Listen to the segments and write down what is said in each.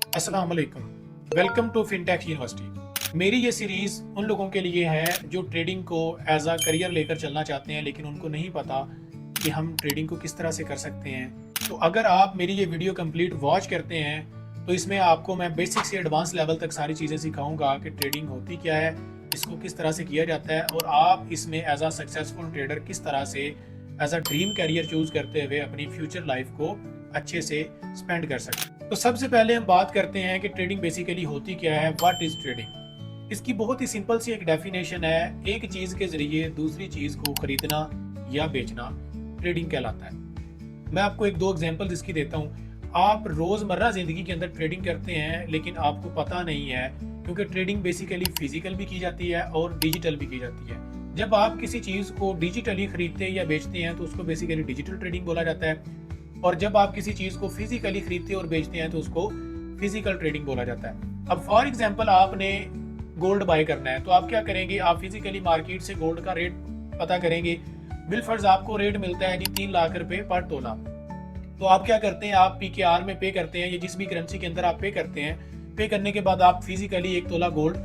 अस्सलाम वालेकुम। Welcome to fintech university. मेरी ये सीरीज़ उन लोगों के लिए है जो ट्रेडिंग को एज अ करियर लेकर चलना चाहते हैं, लेकिन उनको नहीं पता कि हम ट्रेडिंग को किस तरह से कर सकते हैं। तो अगर आप मेरी ये वीडियो कंप्लीट वॉच करते हैं तो इसमें आपको मैं बेसिक से एडवांस लेवल तक सारी चीज़ें सिखाऊंगा कि ट्रेडिंग होती क्या है, इसको किस तरह से किया जाता है और आप इसमें एज अ सक्सेसफुल ट्रेडर किस तरह से as a dream career choose करते हुए अपनी फ्यूचर लाइफ को अच्छे से स्पेंड कर सकते हैं। तो सबसे पहले हम बात करते हैं कि ट्रेडिंग बेसिकली होती क्या है। What is trading? इसकी बहुत ही सिंपल सी एक डेफिनेशन है। एक चीज के जरिए दूसरी चीज को खरीदना या बेचना ट्रेडिंग कहलाता है। मैं आपको एक दो एग्जांपल्स इसकी देता हूँ। आप रोजमर्रा जिंदगी के अंदर ट्रेडिंग करते हैं लेकिन आपको पता नहीं है, क्योंकि ट्रेडिंग बेसिकली फिजिकल भी की जाती है और डिजिटल भी की जाती है। जब आप किसी चीज को डिजिटली खरीदते हैं या बेचते हैं तो उसको बेसिकली डिजिटल ट्रेडिंग बोला जाता है, और जब आप किसी चीज को फिजिकली खरीदते और बेचते हैं तो उसको फिजिकल ट्रेडिंग बोला जाता है। अब फॉर एग्जांपल आपने गोल्ड बाय करना है तो आप क्या करेंगे, आप फिजिकली मार्केट से गोल्ड का रेट पता करेंगे। बिलफर्ज आपको रेट मिलता है जी 3 लाख रुपए पर तोला। तो आप क्या करते हैं, आप पीकेआर में पे करते हैं या जिस भी करेंसी के अंदर आप पे करते हैं। पे करने के बाद आप फिजिकली 1 तोला गोल्ड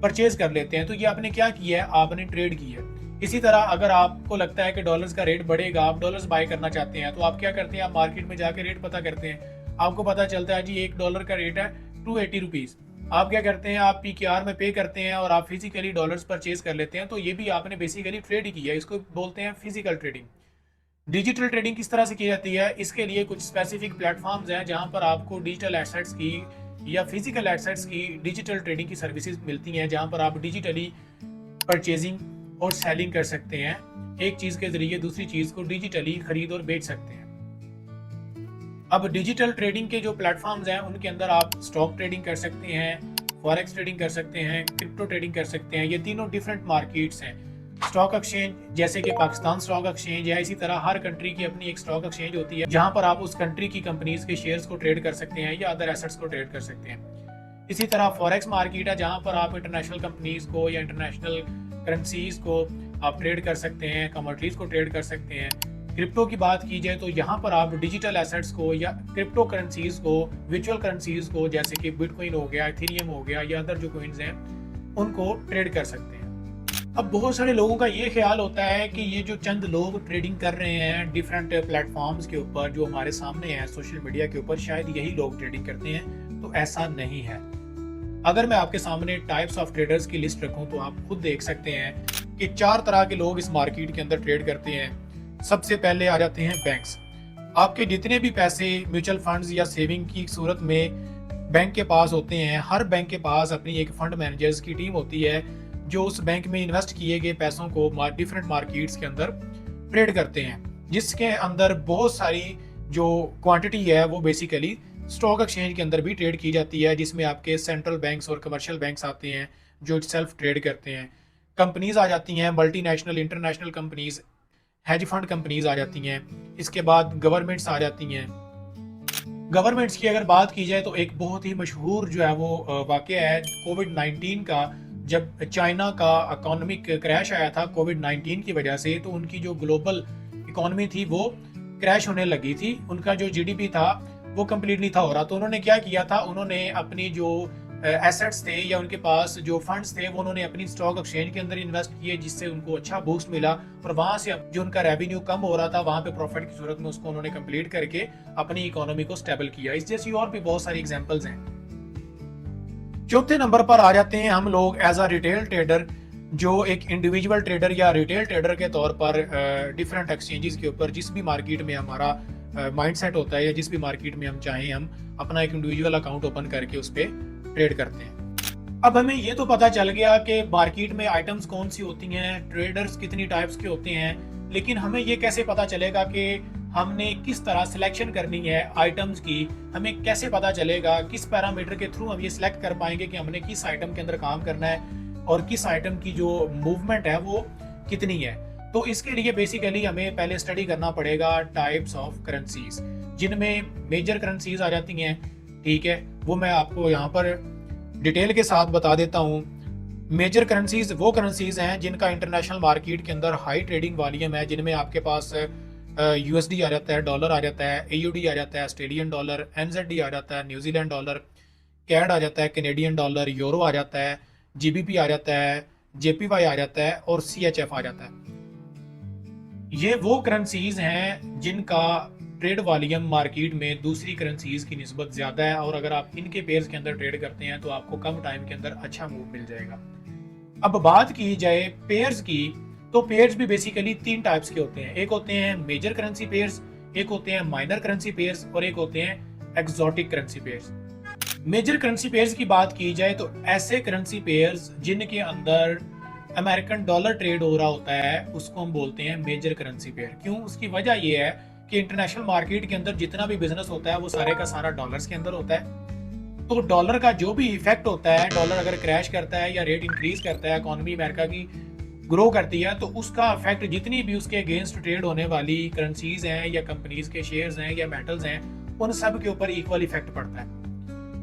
परचेज कर लेते हैं। तो ये आपने क्या किया है, आपने ट्रेड की है। इसी तरह अगर आपको लगता है कि डॉलर्स का रेट बढ़ेगा, आप डॉलर्स बाय करना चाहते हैं, तो आप क्या करते हैं, आप मार्केट में जाके रेट पता करते हैं। आपको पता चलता है जी $1 का रेट है 280 रुपीज़। आप क्या करते हैं, आप पीकेआर में पे करते हैं और आप फिजिकली डॉलर्स परचेज कर लेते हैं। तो ये भी आपने बेसिकली ट्रेड ही किया है। इसको बोलते हैं फिजिकल ट्रेडिंग। डिजिटल ट्रेडिंग किस तरह से की जाती है, इसके लिए कुछ स्पेसिफिक प्लेटफॉर्म्स हैं जहां पर आपको डिजिटल एसेट्स की या फिजिकल एसेट्स की डिजिटल ट्रेडिंग की सर्विसेज मिलती हैं, जहां पर आप डिजिटली परचेजिंग और सेलिंग कर सकते हैं। एक चीज के जरिए दूसरी चीज को डिजिटली खरीद और बेच सकते हैं। अब डिजिटल ट्रेडिंग के जो प्लेटफॉर्म्स हैं उनके अंदर आप स्टॉक ट्रेडिंग कर सकते हैं, फॉरेक्स ट्रेडिंग कर सकते हैं, क्रिप्टो ट्रेडिंग कर सकते हैं। ये तीनों डिफरेंट मार्केट्स हैं। स्टॉक एक्सचेंज जैसे कि पाकिस्तान स्टॉक एक्सचेंज है, इसी तरह हर कंट्री की अपनी एक स्टॉक एक्सचेंज होती है जहां पर आप उस कंट्री की कंपनीज के शेयर्स को ट्रेड कर सकते हैं या अदर एसेट्स को ट्रेड कर सकते हैं। इसी तरह फॉरेक्स मार्केट है जहां पर आप इंटरनेशनल कंपनीज को या इंटरनेशनल करेंसीज को आप ट्रेड कर सकते हैं, कमोडिटीज को ट्रेड कर सकते हैं। क्रिप्टो की बात की जाए तो यहाँ पर आप डिजिटल एसेट्स को या क्रिप्टो करेंसीज को, वर्चुअल करेंसीज को जैसे कि बिटकॉइन हो गया, इथेरियम हो गया या अदर जो कॉइन्स हैं उनको ट्रेड कर सकते हैं। अब बहुत सारे लोगों का ये ख्याल होता है कि ये जो चंद लोग ट्रेडिंग कर रहे हैं डिफरेंट प्लेटफॉर्म्स के ऊपर जो हमारे सामने हैं सोशल मीडिया के ऊपर, शायद यही लोग ट्रेडिंग करते हैं। तो ऐसा नहीं है। अगर मैं आपके सामने टाइप्स ऑफ ट्रेडर्स की लिस्ट रखूं तो आप खुद देख सकते हैं कि 4 तरह के लोग इस मार्केट के अंदर ट्रेड करते हैं। सबसे पहले आ जाते हैं बैंक्स। आपके जितने भी पैसे म्यूचुअल फंड्स या सेविंग की सूरत में बैंक के पास होते हैं, हर बैंक के पास अपनी एक फंड मैनेजर्स की टीम होती है जो उस बैंक में इन्वेस्ट किए गए पैसों को डिफरेंट मार्केट्स के अंदर ट्रेड करते हैं, जिसके अंदर बहुत सारी जो क्वांटिटी है वो बेसिकली स्टॉक एक्सचेंज के अंदर भी ट्रेड की जाती है, जिसमें आपके सेंट्रल बैंक्स और कमर्शियल बैंक्स आते हैं जो सेल्फ ट्रेड करते हैं। कंपनीज आ जाती हैं, multinational international companies, hedge fund companies आ जाती हैं। इसके बाद गवर्नमेंट्स आ जाती हैं। गवर्नमेंट्स की अगर बात की जाए तो एक बहुत ही मशहूर जो है वो वाकया है कोविड-19 का। जब चाइना का इकोनॉमिक क्रैश आया था कोविड-19 की वजह से, तो उनकी जो ग्लोबल इकोनॉमी थी वो क्रैश होने लगी थी। उनका जो जीडीपी था वो कम्प्लीटली था हो रहा। तो उन्होंने क्या किया था, उन्होंने अपनी जो एसेट्स थे या उनके पास जो फंड्स थे वो उन्होंने अपनी स्टॉक एक्सचेंज के अंदर इन्वेस्ट किए, जिससे उनको अच्छा बूस्ट मिला। और वहां से जो उनका रेवेन्यू कम हो रहा था वहां पे प्रॉफिट की सूरत में उसको उन्होंने कंप्लीट करके अपनी इकोनॉमी को स्टेबल किया। इस जैसी और भी बहुत सारी एग्जांपल्स हैं। चौथे नंबर पर आ जाते हैं हम लोग एज अ रिटेल ट्रेडर, जो एक इंडिविजुअल ट्रेडर या रिटेल ट्रेडर के तौर पर डिफरेंट एक्सचेंजेस के ऊपर जिस भी मार्केट में हमारा माइंडसेट होता है या जिस भी मार्केट में हम चाहें हम अपना एक इंडिविजुअल अकाउंट ओपन करके उस पर ट्रेड करते हैं। अब हमें ये तो पता चल गया कि मार्केट में आइटम्स कौन सी होती हैं, ट्रेडर्स कितनी टाइप्स के होते हैं, लेकिन हमें ये कैसे पता चलेगा कि हमने किस तरह सिलेक्शन करनी है आइटम्स की। हमें कैसे पता चलेगा, किस पैरामीटर के थ्रू हम ये सिलेक्ट कर पाएंगे कि हमने किस आइटम के अंदर काम करना है और किस आइटम की जो मूवमेंट है वो कितनी है। तो इसके लिए बेसिकली हमें पहले स्टडी करना पड़ेगा टाइप्स ऑफ करेंसीज, जिनमें मेजर करेंसीज आ जाती हैं। ठीक है, वो मैं आपको यहाँ पर डिटेल के साथ बता देता हूँ। मेजर करेंसीज वो करेंसीज हैं जिनका इंटरनेशनल मार्केट के अंदर हाई ट्रेडिंग वॉल्यूम है, जिनमें आपके पास यूएसडी आ जाता है, डॉलर आ जाता है, एयूडी आ जाता है, ऑस्ट्रेलियन डॉलर, एनजेडी आ जाता है, न्यूजीलैंड डॉलर, कैड आ जाता है, कैनेडियन डॉलर, यूरो आ जाता है, जीबीपी आ जाता है, जेपीवाई आ जाता है और सीएचएफ आ जाता है। ये वो करेंसीज हैं जिनका ट्रेड वॉल्यूम मार्केट में दूसरी करेंसीज की निस्बत ज़्यादा है, और अगर आप इनके पेयर्स के अंदर ट्रेड करते हैं तो आपको कम टाइम के अंदर अच्छा मूव मिल जाएगा। अब बात की जाए पेयर्स की, तो पेयर्स भी बेसिकली तीन टाइप्स के होते हैं। एक होते हैं मेजर करेंसी पेयर्स, एक होते हैं माइनर करेंसी पेयर्स और एक होते हैं exotic currency pairs. Major currency pairs की बात की जाए तो ऐसे करेंसी पेयर्स जिनके अंदर अमेरिकन डॉलर ट्रेड हो रहा होता है उसको हम बोलते हैं मेजर करेंसी पेयर। क्यों? उसकी वजह यह है कि इंटरनेशनल मार्केट के अंदर जितना भी बिजनेस होता है वो सारे का सारा डॉलर्स के अंदर होता है। तो डॉलर का जो भी इफेक्ट होता है, डॉलर अगर क्रैश करता है या रेट इंक्रीज करता है, इकोनॉमी अमेरिका की ग्रो करती है, तो उसका इफेक्ट जितनी भी उसके अगेंस्ट ट्रेड होने वाली करेंसीज हैं या कंपनीज के शेयर्स हैं या मेटल्स हैं, उन सब के ऊपर इक्वल इफेक्ट पड़ता है।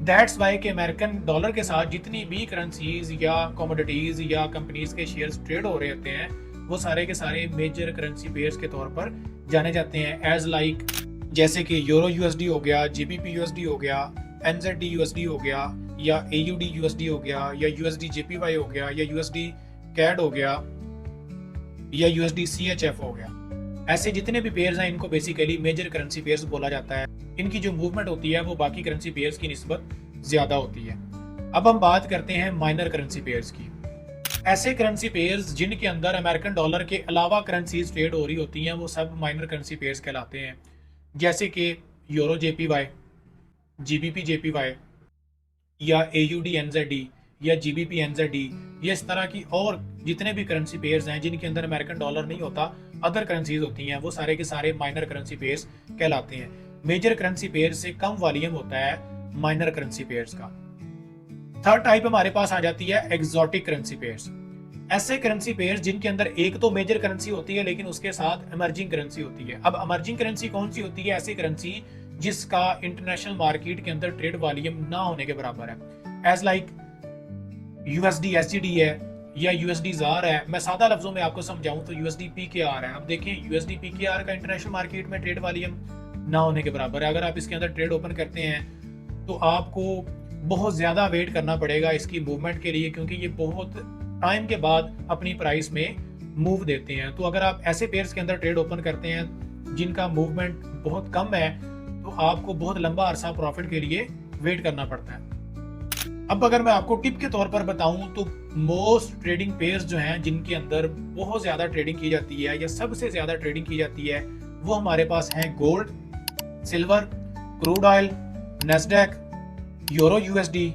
दैट्स वाई के अमेरिकन डॉलर के साथ जितनी भी करेंसीज या कमोडिटीज या कंपनीज के शेयर्स ट्रेड हो रहे होते हैं वो सारे के सारे मेजर करेंसी पेयर्स के तौर पर जाने जाते हैं। एज लाइक जैसे कि यूरो यूएसडी हो गया, जीबीपी यूएसडी हो गया, एनजेडी यूएसडी हो गया, या एयूडी यूएसडी हो गया, या यूएसडी जेपीवाई हो गया, या यूएसडी कैड हो गया, या यूएसडी सीएचएफ हो गया। ऐसे जितने भी पेयर्स हैं इनको बेसिकली मेजर करेंसी पेयर्स बोला जाता है। इनकी जो मूवमेंट होती है वो बाकी करेंसी पेयर्स की निस्बत ज्यादा होती है। अब हम बात करते हैं माइनर करेंसी पेयर्स की। ऐसे करेंसी पेयर्स जिनके अंदर अमेरिकन डॉलर के अलावा करेंसीज ट्रेड हो रही होती हैं वो सब माइनर करेंसी पेयर्स कहलाते हैं। जैसे कि यूरो जेपीवाई, जीबीपी जेपीवाई, या एयूडी एनजेडी, या जीबीपी एनजेडी, ये इस तरह की और जितने भी करेंसी पेयर्स हैं जिनके अंदर अमेरिकन डॉलर नहीं होता, अदर करेंसीज होती हैं, वो सारे के सारे माइनर करेंसी पेयर्स कहलाते हैं। मेजर करेंसी पेयर से कम वॉल्यूम होता है माइनर करेंसी पेयर्स का। थर्ड टाइप हमारे पास आ जाती है एक्सोटिक करेंसी पेयर्स। ऐसे करेंसी पेयर्स जिनके अंदर एक तो मेजर करेंसी होती है लेकिन उसके साथ इमर्जिंग करेंसी होती है। अब इमर्जिंग करेंसी कौन सी होती है? ऐसी करेंसी जिसका इंटरनेशनल मार्केट के अंदर ट्रेड वॉल्यूम ना होने के बराबर है। एज लाइक यूएसडी एसजीडी है या यूएसडी जार है। मैं सादा लफ्जों में आपको समझाऊं तो यूएसडी पीकेआर है। अब देखें यूएसडी पीकेआर का इंटरनेशनल मार्केट में ट्रेड वॉल्यूम ना होने के बराबर है। अगर आप इसके अंदर ट्रेड ओपन करते हैं तो आपको बहुत ज़्यादा वेट करना पड़ेगा इसकी मूवमेंट के लिए, क्योंकि ये बहुत टाइम के बाद अपनी प्राइस में मूव देते हैं। तो अगर आप ऐसे पेयर्स के अंदर ट्रेड ओपन करते हैं जिनका मूवमेंट बहुत कम है तो आपको बहुत लंबा अरसा प्रॉफिट के लिए वेट करना पड़ता है। अब अगर मैं आपको टिप के तौर पर बताऊं तो मोस्ट ट्रेडिंग पेयर्स जो हैं जिनके अंदर बहुत ज़्यादा ट्रेडिंग की जाती है या सबसे ज़्यादा ट्रेडिंग की जाती है वो हमारे पास हैं gold, silver, crude oil, Nasdaq, euro USD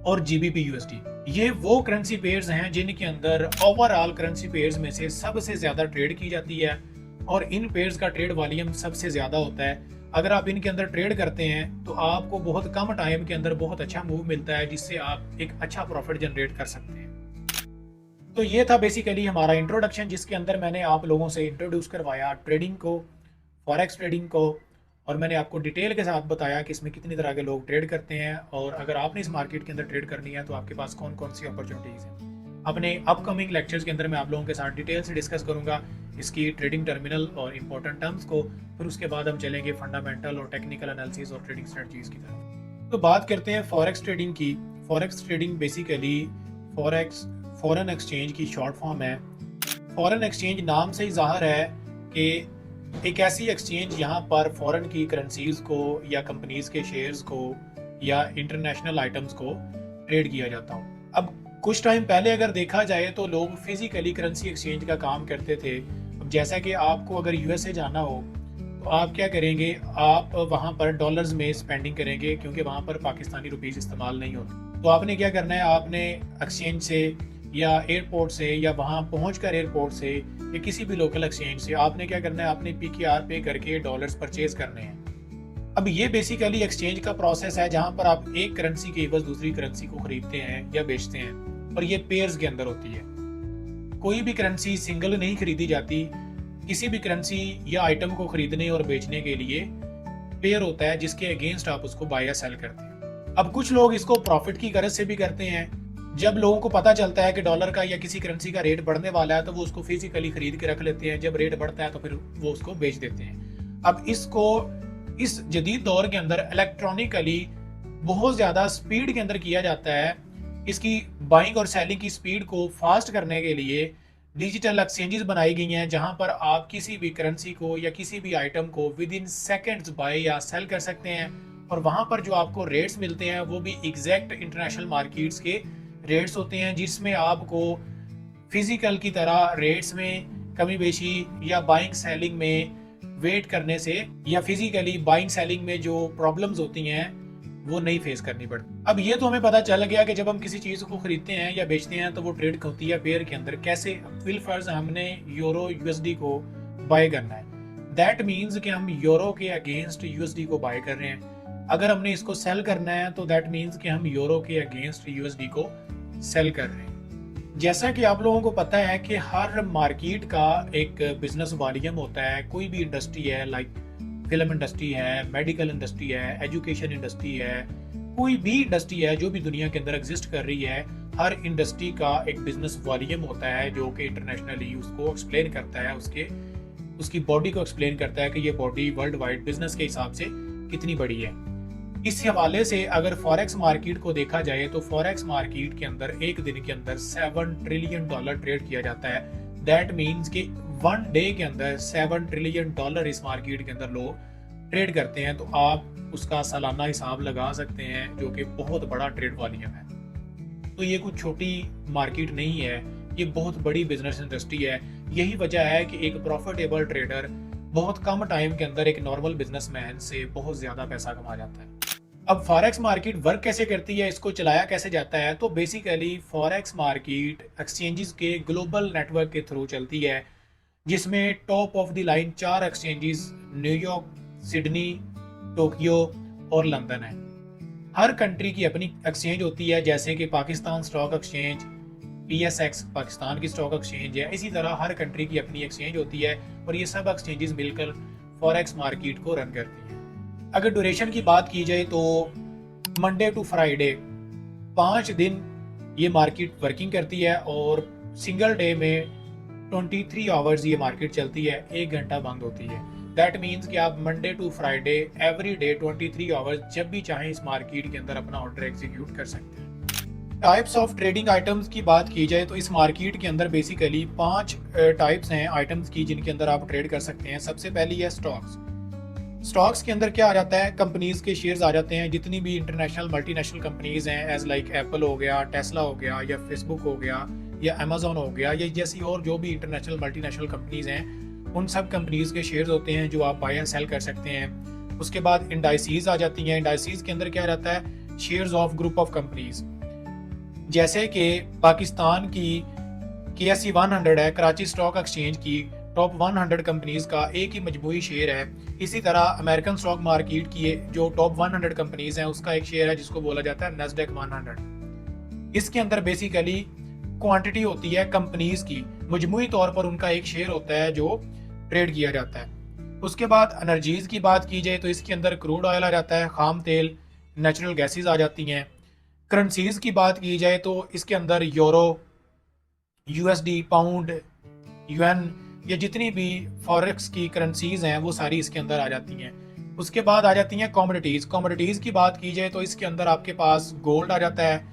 और जीबीपी यूएसडी। ये वो करेंसी पेयर्स हैं जिनके अंदर ओवरऑल करेंसी पेयर्स में से सबसे ज्यादा ट्रेड की जाती है और इन पेयर्स का ट्रेड वॉल्यूम सबसे ज्यादा होता है। अगर आप इनके अंदर ट्रेड करते हैं तो आपको बहुत कम टाइम के अंदर बहुत अच्छा मूव मिलता है जिससे आप एक अच्छा प्रॉफिट जनरेट कर सकते हैं। तो ये था बेसिकली हमारा इंट्रोडक्शन जिसके अंदर मैंने आप लोगों से इंट्रोड्यूस करवाया ट्रेडिंग को, फॉरेक्स ट्रेडिंग को, और मैंने आपको डिटेल के साथ बताया कि इसमें कितनी तरह के लोग ट्रेड करते हैं और अगर आपने इस मार्केट के अंदर ट्रेड करनी है तो आपके पास कौन कौन सी अपॉर्चुनिटीज़ हैं। अपने अपकमिंग लेक्चर्स के अंदर मैं आप लोगों के साथ डिटेल से डिस्कस करूंगा इसकी ट्रेडिंग टर्मिनल और इंपॉर्टेंट टर्म्स को। फिर उसके बाद हम चलेंगे फंडामेंटल और टेक्निकल एनालिसिस और ट्रेडिंग स्ट्रेटजीज की तरफ। तो बात करते हैं फॉरेक्स ट्रेडिंग की। Forex trading basically forex foreign exchange की शॉर्ट फॉर्म है। फॉरेन एक्सचेंज नाम से ही जाहिर है कि एक ऐसी एक्सचेंज यहाँ पर फॉरेन की करेंसीज को या कंपनीज के शेयर्स को या इंटरनेशनल आइटम्स को ट्रेड किया जाता हो। अब कुछ टाइम पहले अगर देखा जाए तो लोग फिजिकली करेंसी एक्सचेंज का काम करते थे। अब जैसा कि आपको अगर यूएसए जाना हो तो आप क्या करेंगे, आप वहाँ पर डॉलर्स में स्पेंडिंग करेंगे क्योंकि वहाँ पर पाकिस्तानी रुपीस इस्तेमाल नहीं होते। तो आपने क्या करना है, आपने एक्सचेंज से या एयरपोर्ट से या वहाँ पहुँचकर एयरपोर्ट से या किसी भी लोकल एक्सचेंज से आपने क्या करना है, आपने पीकेआर पे करके डॉलर्स परचेज करने हैं। अब ये बेसिकली एक्सचेंज का प्रोसेस है जहाँ पर आप एक करेंसी के एवज दूसरी करेंसी को खरीदते हैं या बेचते हैं और ये पेयर्स के अंदर होती है। कोई भी करेंसी सिंगल नहीं खरीदी जाती। किसी भी करेंसी या आइटम को खरीदने और बेचने के लिए पेयर होता है जिसके अगेंस्ट आप उसको बाय या सेल करते हैं। अब कुछ लोग इसको प्रॉफिट की गरज से भी करते हैं। जब लोगों को पता चलता है कि डॉलर का या किसी करेंसी का रेट बढ़ने वाला है तो वो उसको फिजिकली खरीद के रख लेते हैं। जब रेट बढ़ता है तो फिर वो उसको बेच देते हैं। अब इसको इस जदीद दौर के अंदर इलेक्ट्रॉनिकली बहुत ज़्यादा स्पीड के अंदर किया जाता है। इसकी बाइंग और सेलिंग की स्पीड को फास्ट करने के लिए डिजिटल एक्सचेंजेस बनाई गई हैं, जहां पर आप किसी भी करेंसी को या किसी भी आइटम को विद इन सेकेंड्स बाय या सेल कर सकते हैं। और वहां पर जो आपको रेट्स मिलते हैं वो भी एग्जैक्ट इंटरनेशनल मार्केट्स के रेट्स होते हैं, जिसमें आपको फिजिकल की तरह रेट्स में कमी बेशी या बाइंग सेलिंग में वेट करने से या फिजिकली बाइंग सेलिंग में जो प्रॉब्लम्स होती हैं वो नहीं फेस करनी पड़ती। अब ये तो हमें पता चल गया कि जब हम किसी चीज़ को खरीदते हैं या बेचते हैं तो वो ट्रेड होती है पेयर के अंदर कैसे। फिल फर्ज हमने यूरो यूएसडी को बाय करना है, दैट मीन्स कि हम यूरो के अगेंस्ट यूएसडी को बाय कर रहे हैं। अगर हमने इसको सेल करना है तो दैट मीन्स कि हम यूरो के अगेंस्ट यूएसडी को सेल कर रहे हैं। जैसा कि आप लोगों को पता है कि हर मार्केट का एक बिजनेस वॉल्यूम होता है। कोई भी इंडस्ट्री है, लाइक फिल्म इंडस्ट्री है, मेडिकल इंडस्ट्री है, एजुकेशन इंडस्ट्री है, कोई भी इंडस्ट्री है जो भी दुनिया के अंदर एग्जिस्ट कर रही है, हर इंडस्ट्री का एक बिजनेस वॉल्यूम होता है जो कि इंटरनेशनली उसको एक्सप्लेन करता है, उसकी बॉडी को एक्सप्लेन करता है कि ये बॉडी वर्ल्ड वाइड बिजनेस के हिसाब से कितनी बड़ी है। इस हवाले से अगर फॉरेक्स मार्केट को देखा जाए तो फॉरेक्स मार्केट के अंदर एक दिन के अंदर $7 ट्रिलियन ट्रेड किया जाता है। दैट मीन्स कि वन डे के अंदर $7 ट्रिलियन इस मार्केट के अंदर लोग ट्रेड करते हैं। तो आप उसका सालाना हिसाब लगा सकते हैं, जो कि बहुत बड़ा ट्रेड वॉल्यूम है। तो ये कुछ छोटी मार्केट नहीं है, ये बहुत बड़ी बिजनेस इंडस्ट्री है। यही वजह है कि एक प्रॉफिटेबल ट्रेडर बहुत कम टाइम के अंदर एक नॉर्मल बिजनेसमैन से बहुत ज्यादा पैसा कमा जाता है। अब फॉरेक्स मार्केट वर्क कैसे करती है, इसको चलाया कैसे जाता है, तो बेसिकली फॉरेक्स मार्केट एक्सचेंजेस के ग्लोबल नेटवर्क के थ्रू चलती है, जिसमें top of the line 4 exchanges New York, Sydney, Tokyo और लंदन है। हर कंट्री की अपनी एक्सचेंज होती है, जैसे कि Pakistan stock exchange, PSX Pakistan की स्टॉक एक्सचेंज है। इसी तरह हर कंट्री की अपनी एक्सचेंज होती है और ये सब एक्सचेंजेस मिलकर फॉरेक्स मार्केट को रन करती हैं। अगर ड्यूरेशन की बात की जाए तो मंडे टू फ्राइडे 5 दिन ये मार्केट वर्किंग करती है और सिंगल डे में 23 आवर्स ये मार्केट चलती है, 1 घंटा बंद होती है। दैट मीन्स कि आप Monday to Friday every day 23 hours जब भी चाहें इस मार्केट के अंदर अपना ऑर्डर एग्जीक्यूट कर सकते हैं। टाइप्स ऑफ ट्रेडिंग आइटम्स की बात की जाए तो इस मार्केट के अंदर बेसिकली 5 टाइप्स हैं आइटम्स की जिनके अंदर आप ट्रेड कर सकते हैं। सबसे पहली है स्टॉक्स। स्टॉक्स के अंदर क्या आ जाता है, कंपनीज के शेयर्स आ जाते हैं। जितनी भी इंटरनेशनल मल्टीनेशनल कंपनीज हैं, एज लाइक एप्पल हो गया, टेस्ला हो गया, या फेसबुक हो गया, या अमेजोन हो गया, या जैसी और जो भी इंटरनेशनल मल्टीनेशनल कंपनीज हैं, उन सब कंपनीज के शेयर्स होते हैं जो आप बाय एंड सेल कर सकते हैं। उसके बाद इंडाइसीज आ जाती हैं। इंडाइसीज के अंदर क्या रहता है, shares of group of companies, जैसे कि पाकिस्तान की KSE 100 है, कराची स्टॉक एक्सचेंज की टॉप 100 कंपनीज का एक ही मजमूई शेयर है। इसी तरह अमेरिकन स्टॉक मार्केट की जो टॉप 100 कंपनीज हैं उसका एक शेयर है जिसको बोला जाता है नैस्डैक 100। इसके अंदर बेसिकली क्वांटिटी होती है कंपनीज की, मजमूई तौर पर उनका एक शेयर होता है जो ट्रेड किया जाता है। उसके बाद एनर्जीज की बात की जाए तो इसके अंदर क्रूड ऑयल आ जाता है, खाम तेल, नेचुरल गैसेज आ जाती हैं। करेंसीज की बात की जाए तो इसके अंदर यूरो, USD, पाउंड, UN, ये जितनी भी फॉरेक्स की करेंसीज हैं वो सारी इसके अंदर आ जाती हैं। उसके बाद आ जाती हैं कमोडिटीज़। कमोडिटीज़ की बात की जाए तो इसके अंदर आपके पास गोल्ड आ जाता है,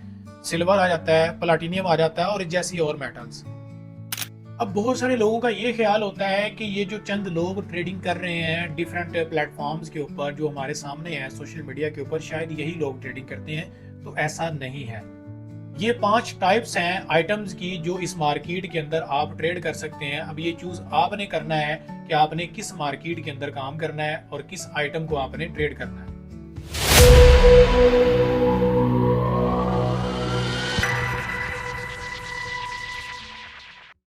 सिल्वर आ जाता है, प्लाटिनियम आ जाता है और जैसी और मेटल्स। अब बहुत सारे लोगों का ये ख्याल होता है कि ये जो चंद लोग ट्रेडिंग कर रहे हैं डिफरेंट प्लेटफॉर्म्स के ऊपर जो हमारे सामने है सोशल मीडिया के ऊपर, शायद यही लोग ट्रेडिंग करते हैं, तो ऐसा नहीं है। ये 5 टाइप्स हैं आइटम्स की जो इस मार्केट के अंदर आप ट्रेड कर सकते हैं। अब ये चूज आपने करना है कि आपने किस मार्केट के अंदर काम करना है और किस आइटम को आपने ट्रेड करना है।